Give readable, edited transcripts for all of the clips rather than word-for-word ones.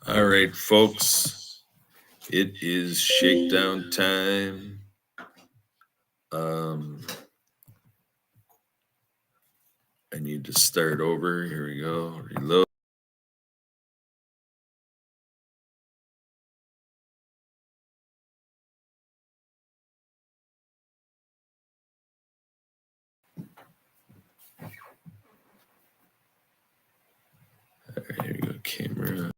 All right, folks, it is shakedown time. I need to start over. Here we go. Reload. All right, here we go. Camera.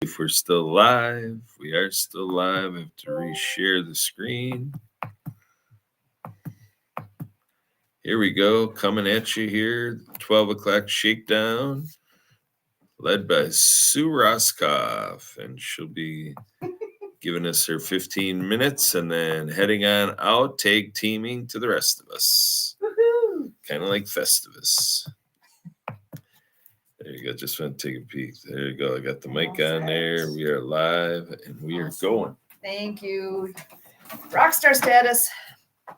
If we're still live, we are still live. I have to reshare the screen. Here we go, coming at you here, 12 o'clock shakedown, led by Sue Roscoff, and she'll be giving us her 15 minutes and then heading on out, tag teaming to the rest of us. Kind of like Festivus. There you go. Just want to take a peek. There you go. I got the mic on there. We are live and we are going. Thank you. Rockstar status.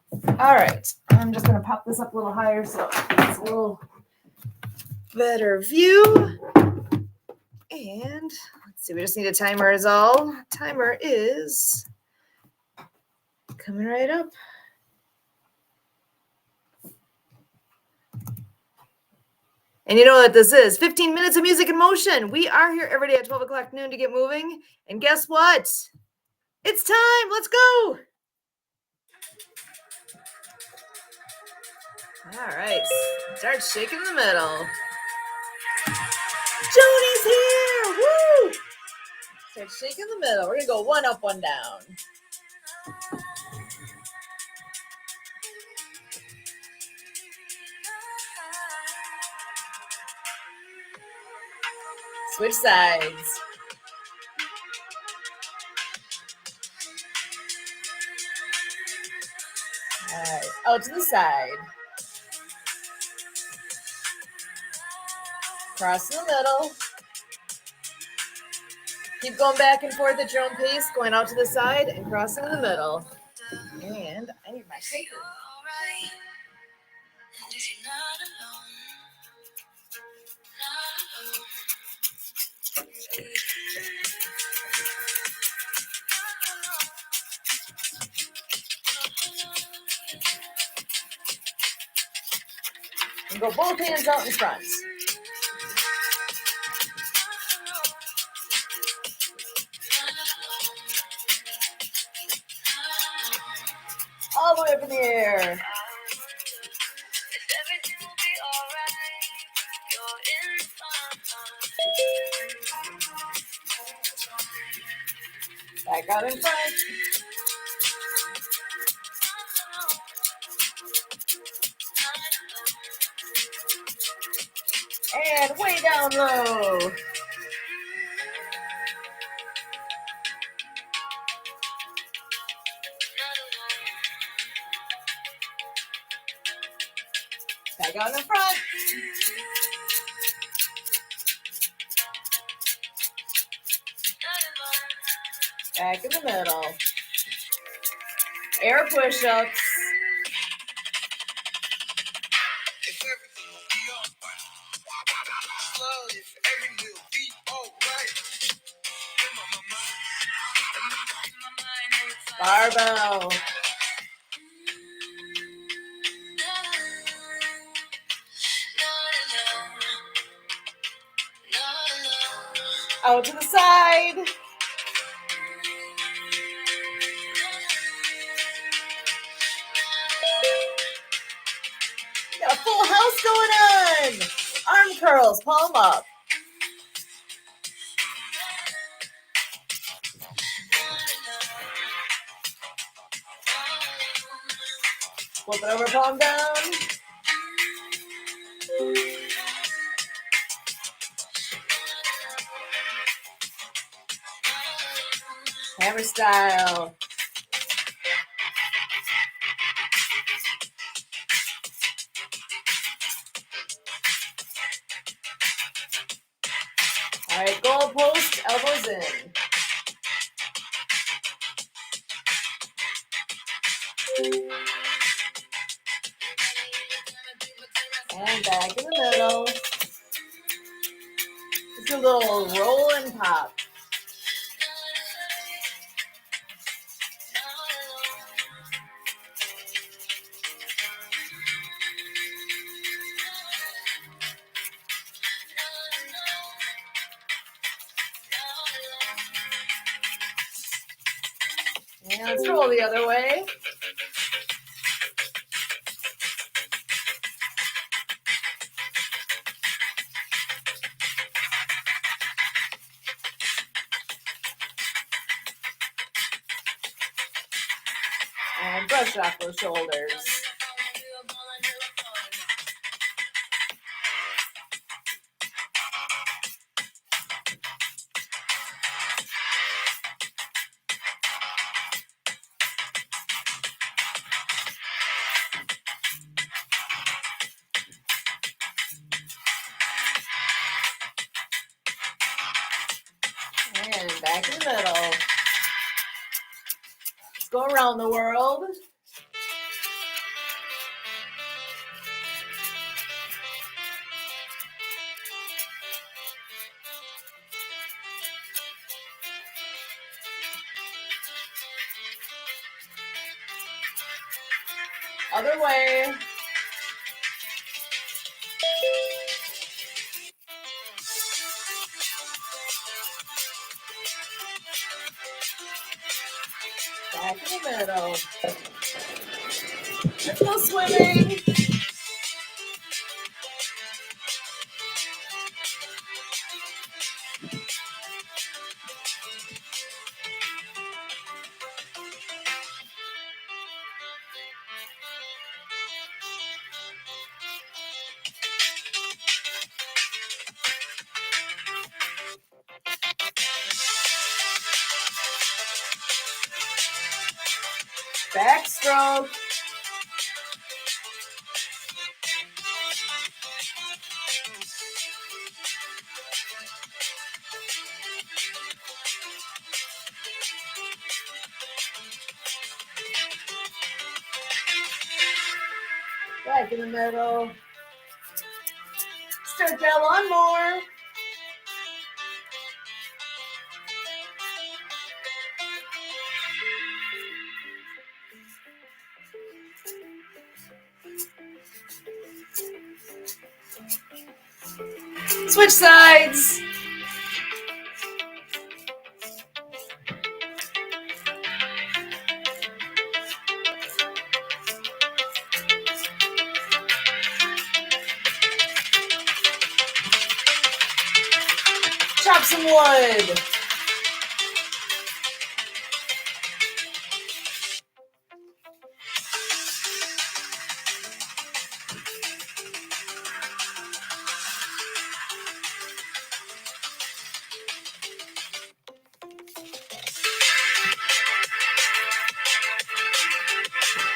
All right. I'm just going to pop this up a little higher so it's a little better view. And let's see. We just need a timer is all. Timer is coming right up. And you know what this is? 15 minutes of music in motion. We are here every day at 12 o'clock noon to get moving. And guess what? It's time. Let's go. All right. Start shaking the middle. Joni's here. Woo! Start shaking the middle. We're going to go one up, one down. Switch sides. All right, out to the side. Cross in the middle. Keep going back and forth at your own pace, going out to the side and crossing in the middle. And I need my shaker. And go both hands out in front. All the way up in the air. Back out in front. And way down low. Back out in front. Back in the middle. Air push-ups. Barbell. Out to the side. Got a full house going on. Arm curls, palm up. Flip it over, palm down. Hammer style. All right, goal post, elbows in. And back in the middle. Just a little roll and pop. And let's roll the other way. And brush off those shoulders. And back in the middle. Let's go around the world. Other way. Back in the middle. Let's go swimming. Backstroke. Back in the middle. Stretch out one more. Switch sides. Chop some wood.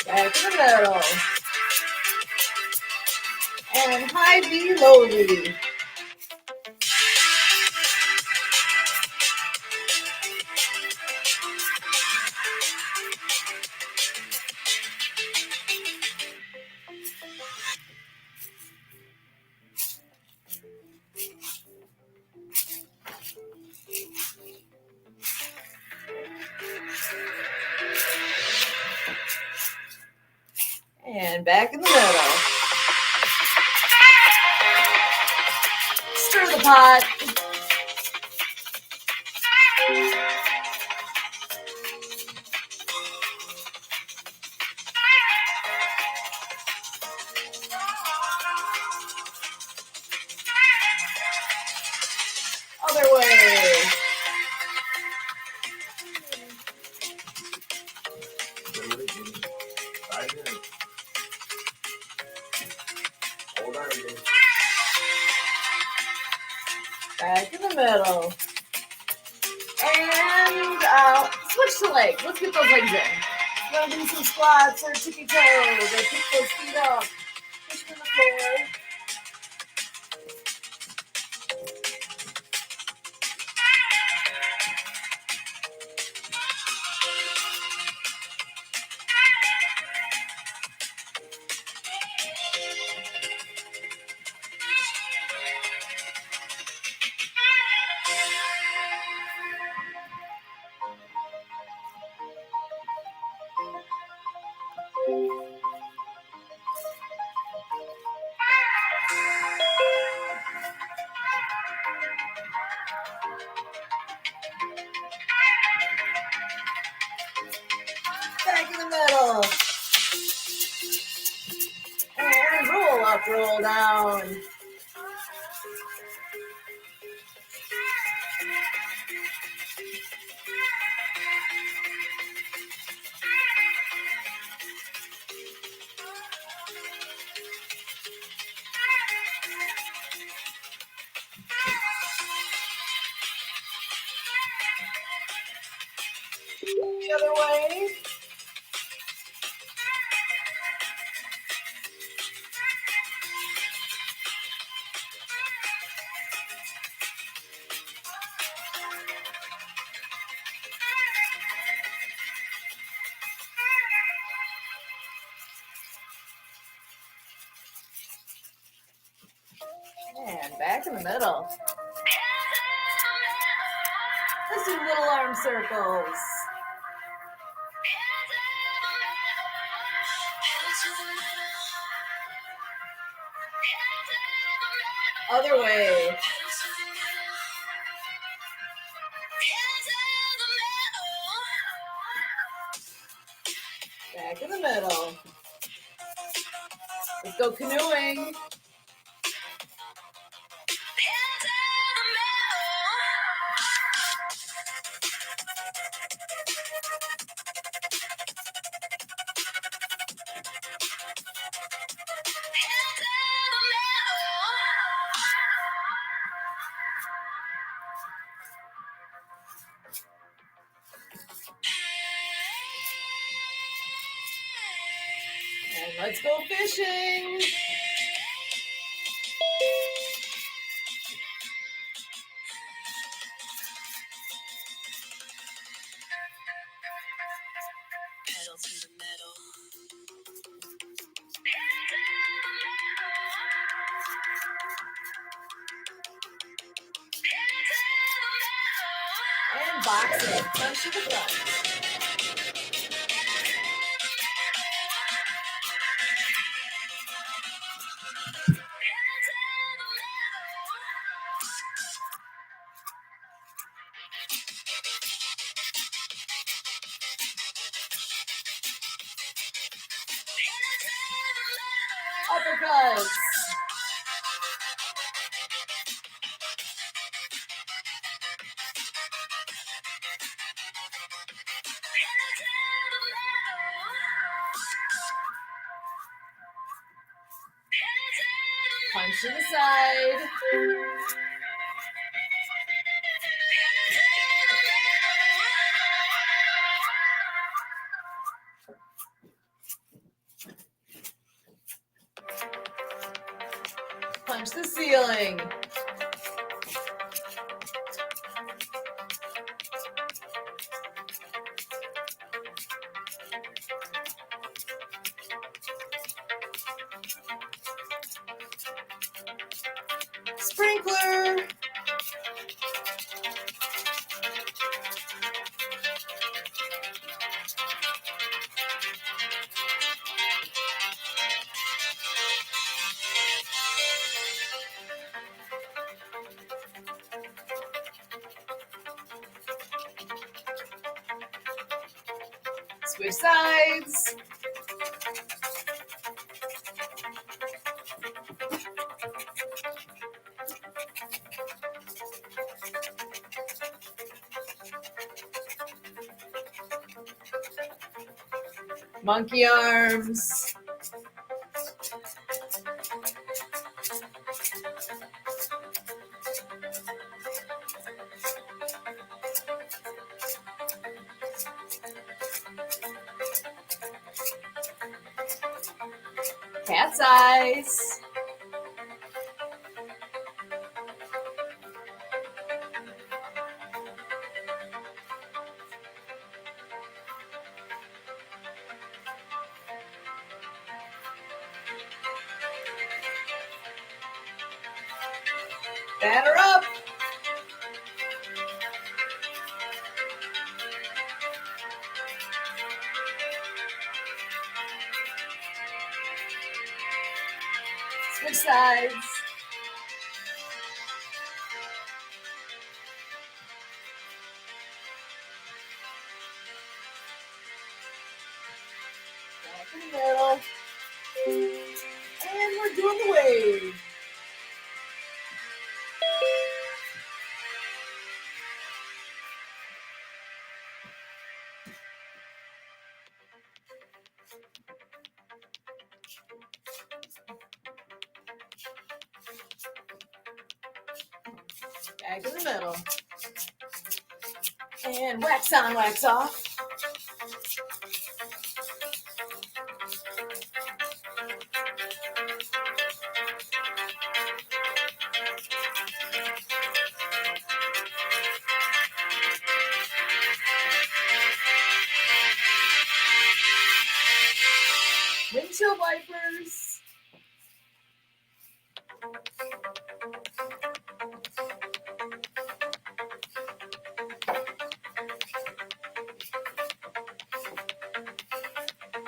Back in the middle. And high V, low V. And back in the middle. Stir the pot. Other way. Back in the middle. And switch to legs. Let's get those legs in. You want to do some squats or tippy toes or pick those feet up. Push to the floor. Roll down. The other way. And back in the middle. Let's do little arm circles. Other way. Back in the middle. Let's go canoeing. And let's go fishing. Pedal to the metal. And boxing. Punch to the front. Uppercuts. Punch to the side. Punch the ceiling. Sprinkler. Switch sides. Monkey arms. Cat's eyes. Batter up. Switch sides. Back in the middle. And we're doing the wave. Back in the middle. And wax on, wax off. Windshield wipers.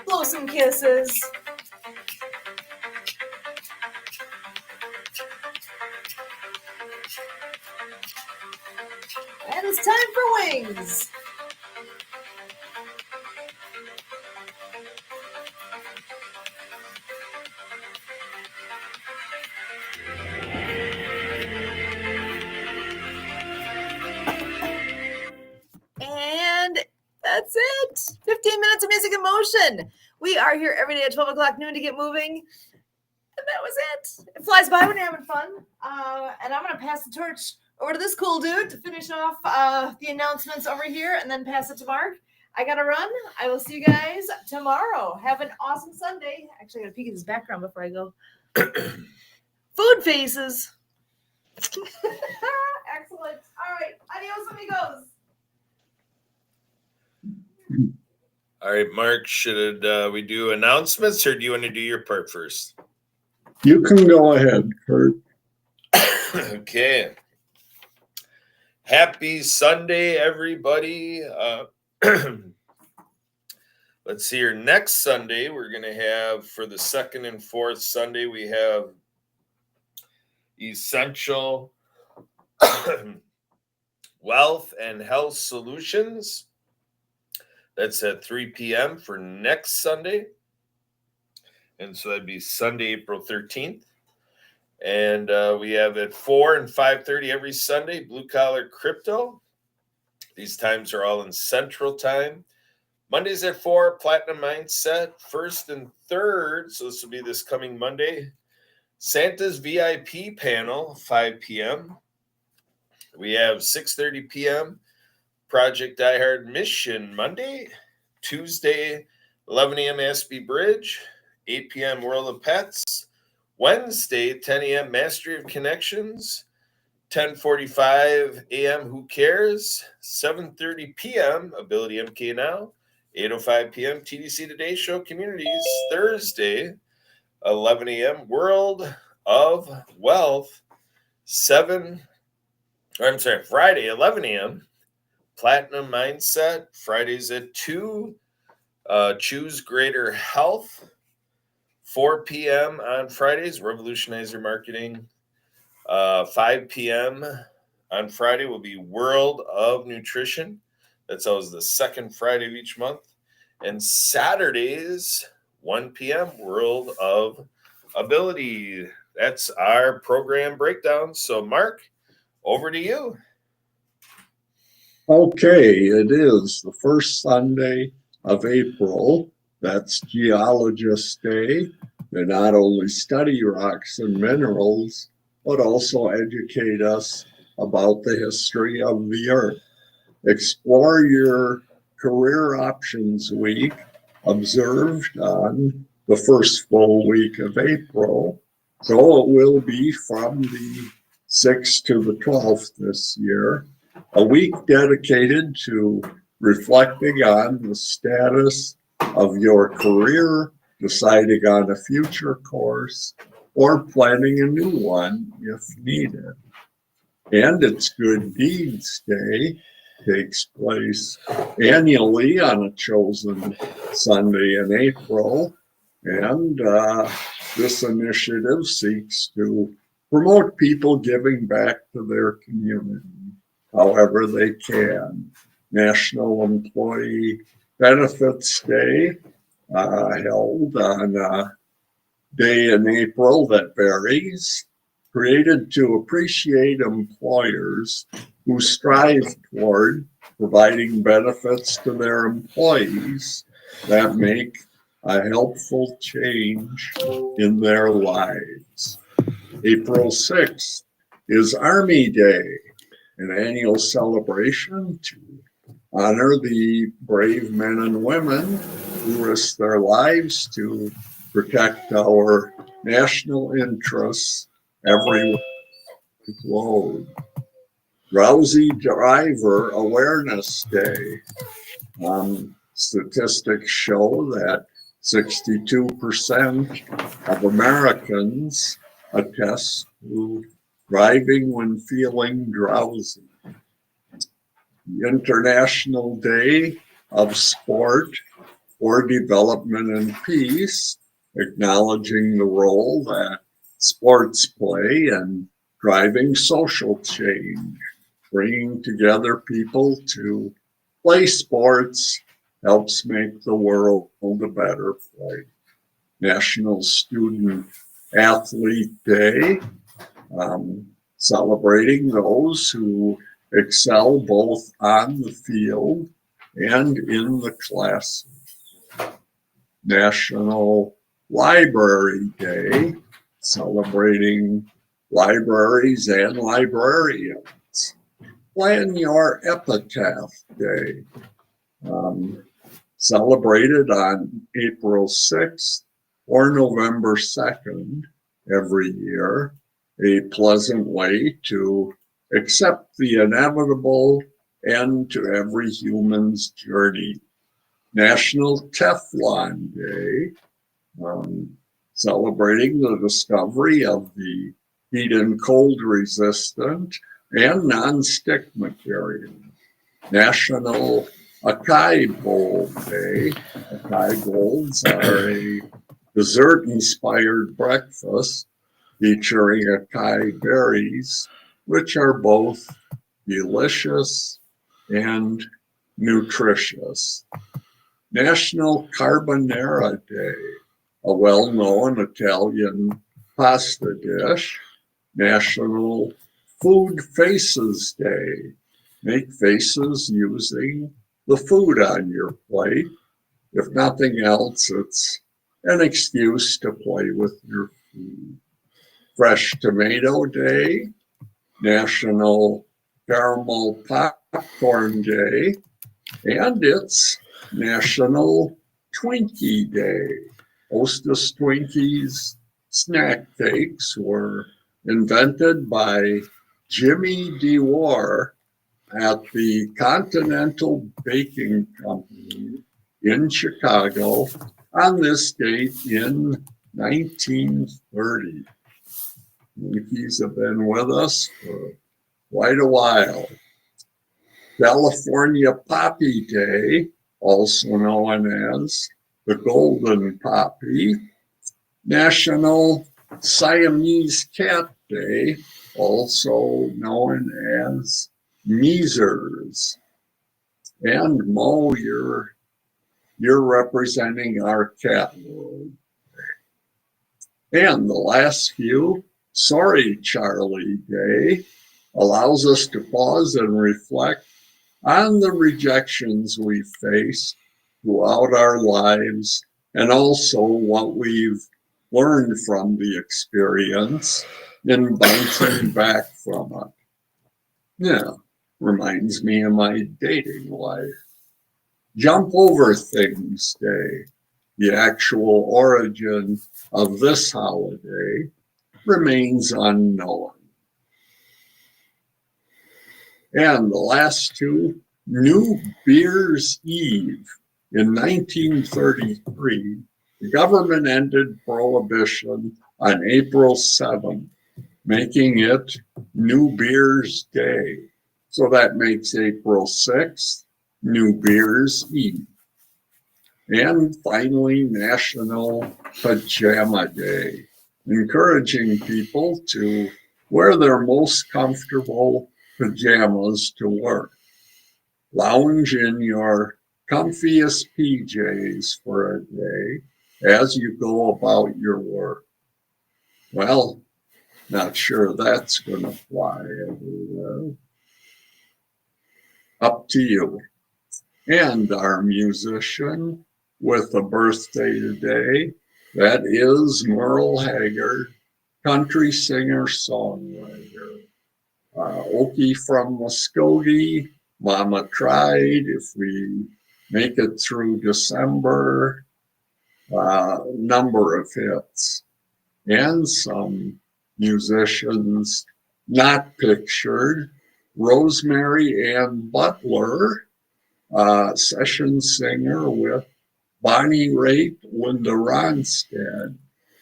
Blow some kisses. And it's time for wings. And that's it. 15 minutes of music and motion. We are here every day at 12 o'clock noon to get moving. And that was it. It flies by when you're having fun. And I'm going to pass the torch over to this cool dude to finish off the announcements over here and then pass it to Mark. I got to run. I will see you guys tomorrow. Have an awesome Sunday. Actually, I got to peek at his background before I go. Food faces. Excellent. All right. Adios, amigos. All right, Mark, should we do announcements or do you want to do your part first? You can go ahead, Kurt. Okay. Happy Sunday, everybody. Let's see here. Next Sunday, we're going to have, for the second and fourth Sunday, we have Essential Wealth and Health Solutions. That's at 3 p.m. for next Sunday. And so that'd be Sunday, April 13th. And we have at 4 and 5:30 every Sunday, Blue Collar Crypto. These times are all in Central Time. Mondays at 4, Platinum Mindset, first and third. So this will be this coming Monday. Santa's VIP panel, 5 p.m. We have 6:30 p.m. Project Die Hard Mission Monday. Tuesday, 11 a.m. Aspie Bridge. 8 p.m. World of Pets. Wednesday, 10 a.m. Mastery of Connections. 10:45 a.m. Who Cares? 7:30 p.m. Ability MK Now. 8:05 p.m. TDC Today Show Communities. Thursday, 11 a.m. World of Wealth. Friday, 11 a.m. Platinum Mindset. Fridays at 2. Choose Greater Health. 4 p.m. on Fridays, Revolutionize Your Marketing. 5 p.m. on Friday will be World of Nutrition. That's always the second Friday of each month. And Saturdays, 1 p.m., World of Ability. That's our program breakdown. So, Mark, over to you. Okay, it is the first Sunday of April. That's Geologist Day. They not only study rocks and minerals, but also educate us about the history of the Earth. Explore Your Career Options Week, observed on the first full week of April. So it will be from the 6th to the 12th this year. A week dedicated to reflecting on the status of your career, deciding on a future course, or planning a new one if needed. And it's Good Deeds Day. Takes place annually on a chosen Sunday in April. And this initiative seeks to promote people giving back to their community however they can. National Employee Benefits Day held on day in April that varies, created to appreciate employers who strive toward providing benefits to their employees that make a helpful change in their lives. April 6th is Army Day, an annual celebration to honor the brave men and women who risk their lives to protect our national interests everywhere we globe. Drowsy Driver Awareness Day. Statistics show that 62% of Americans attest to driving when feeling drowsy. The International Day of Sport for Development and Peace, acknowledging the role that sports play in driving social change, bringing together people to play sports helps make the world a better place. National Student Athlete Day, celebrating those who excel both on the field and in the classroom. National Library Day, celebrating libraries and librarians. Plan Your Epitaph Day, celebrated on April 6th or November 2nd every year, a pleasant way to accept the inevitable end to every human's journey. National Teflon Day, celebrating the discovery of the heat and cold resistant and non-stick material. National Acai Bowl Day. Acai bowls are a dessert-inspired breakfast featuring acai berries, which are both delicious and nutritious. National Carbonara Day, a well-known Italian pasta dish. National Food Faces Day. Make faces using the food on your plate. If nothing else, it's an excuse to play with your food. Fresh Tomato Day, National Caramel Popcorn Day, and it's National Twinkie Day. Hostess Twinkies snack cakes were invented by Jimmy DeWar at the Continental Baking Company in Chicago on this date in 1930. Twinkies have been with us for quite a while. California Poppy Day, also known as the Golden Poppy. National Siamese Cat Day, also known as Measers. And Mo, you're representing our cat world. And the last few, Sorry Charlie Day, allows us to pause and reflect on the rejections we face throughout our lives and also what we've learned from the experience and bouncing back from it. Yeah, reminds me of my dating life. Jump Over Things Day, the actual origin of this holiday, remains unknown. And the last two, New Beer's Eve. In 1933, the government ended prohibition on April 7th, making it New Beer's Day. So that makes April 6th New Beer's Eve. And finally, National Pajama Day, encouraging people to wear their most comfortable pajamas to work. Lounge in your comfiest PJs for a day as you go about your work. Well, not sure that's going to fly everywhere. Up to you. And our musician with a birthday today, that is Merle Haggard, country singer songwriter. Okie from Muskogee, Mama Tried. If we make it through December, number of hits. And some musicians not pictured. Rosemary Ann Butler, session singer with Bonnie Raitt, Linda Ronstadt,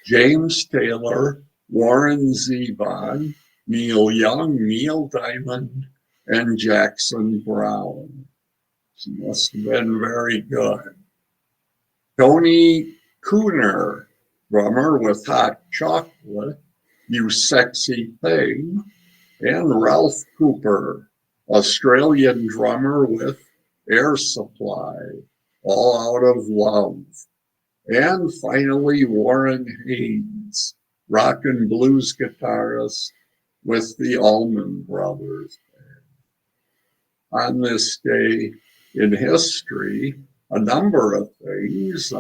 James Taylor, Warren Zevon, Neil Young, Neil Diamond, and Jackson Browne. She must have been very good. Tony Cooner, drummer with Hot Chocolate, You Sexy Thing, and Ralph Cooper, Australian drummer with Air Supply, All Out of Love. And finally, Warren Haynes, rock and blues guitarist with the Allman Brothers. On this day in history, a number of things.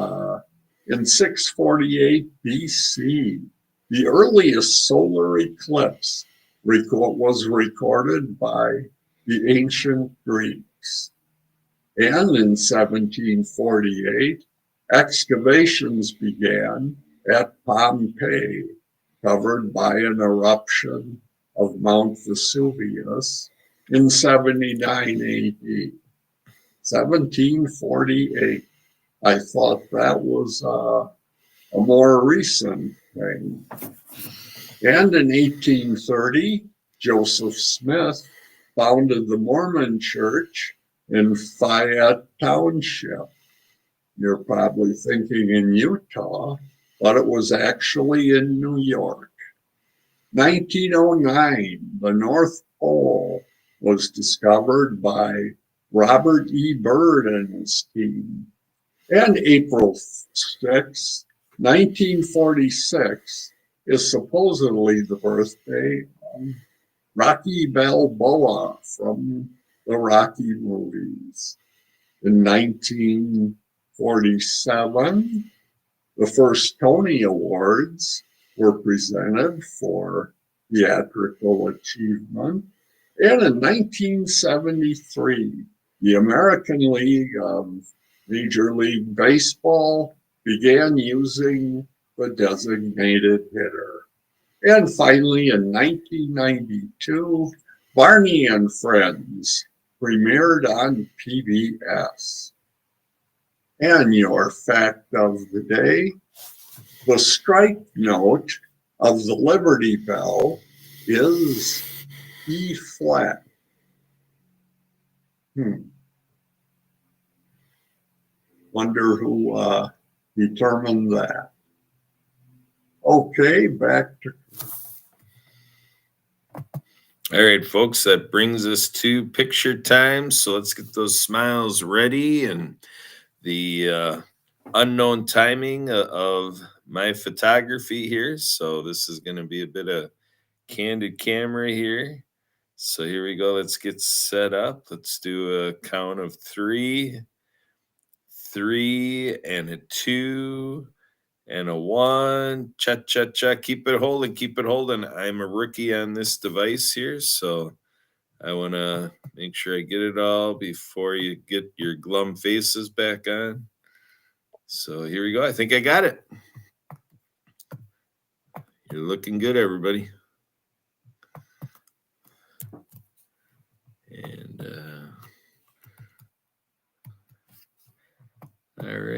In 648 BC, the earliest solar eclipse was recorded by the ancient Greeks. And in 1748, excavations began at Pompeii, covered by an eruption of Mount Vesuvius in 79 AD. 1748. I thought that was a more recent thing. And in 1830, Joseph Smith founded the Mormon Church in Fayette Township. You're probably thinking in Utah, but it was actually in New York. 1909, the North Pole was discovered by Robert E. Byrd and his team. And April 6, 1946, is supposedly the birthday of Rocky Balboa from the Rocky movies. In 1947, the first Tony Awards were presented for theatrical achievement. And in 1973, the American League of Major League Baseball began using the designated hitter. And finally, in 1992, Barney and Friends premiered on PBS. And your fact of the day, the strike note of the Liberty Bell is E flat. Wonder who determined that. Okay, back to. All right, folks, that brings us to picture time. So let's get those smiles ready and the unknown timing of my photography here. So this is going to be a bit of candid camera here. So here we go. Let's get set up. Let's do a count of 3, 3, and a 2, and a 1. Cha-cha-cha. Keep it holding. Keep it holding. I'm a rookie on this device here, so I want to make sure I get it all before you get your glum faces back on. So here we go. I think I got it. You're looking good, everybody. And all right.